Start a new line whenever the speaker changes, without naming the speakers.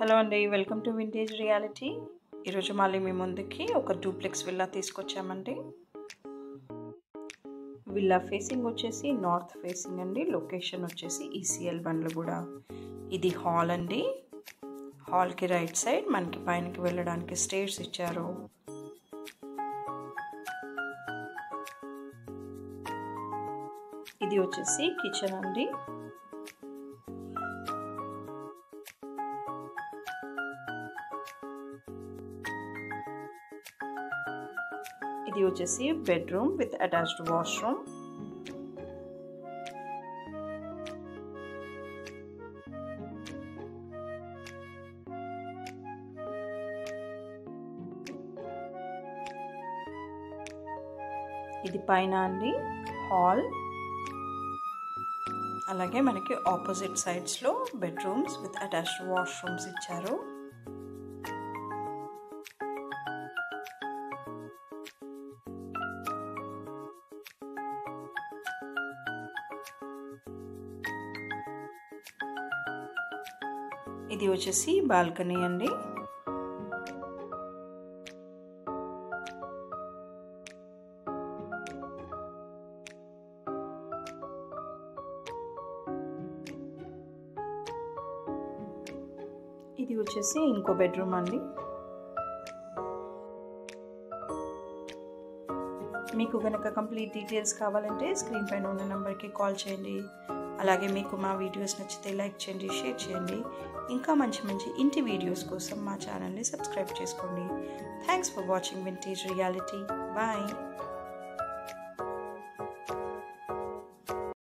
Hello అండి, welcome to vintage reality. ఈరోజు మళ్ళీ మీ ముందుకి ఒక డూప్లెక్స్ విల్లా తీసుకొచ్చామండి. విల్లా ఫేసింగ్ వచ్చేసి నార్త్ ఫేసింగ్ అండి. లొకేషన్ వచ్చేసి ఈసీఎల్ బండ్లగూడ. ఇది హాల్ అండి. హాల్కి రైట్ సైడ్ మనకి పైనకి వెళ్ళడానికి స్టేర్స్ ఇచ్చారు. ఇది వచ్చేసి కిచెన్ అండి. ఇది వచ్చేసి బెడ్రూమ్ విత్ అటాచ్డ్ వాష్రూమ్. ఇది పైన అండి హాల్. అలాగే మనకి ఆపోజిట్ సైడ్స్లో బెడ్రూమ్స్ విత్ అటాచ్డ్ వాష్రూమ్స్ ఇచ్చారు. ఇది వచ్చేసి బాల్కనీ అండి. ఇది వచ్చేసి ఇంకో బెడ్రూమ్ అండి. మీకు కనుక కంప్లీట్ డీటెయిల్స్ కావాలంటే స్క్రీన్ పైన ఉన్న నెంబర్కి కాల్ చేయండి. అలాగే మీకు మా వీడియోస్ నచ్చితే లైక్ చేయండి, షేర్ చేయండి. ఇంకా మంచి మంచి ఇంటి వీడియోస్ కోసం మా ఛానల్ని సబ్స్క్రైబ్ చేసుకోండి. Thanks for watching vintage reality. Bye.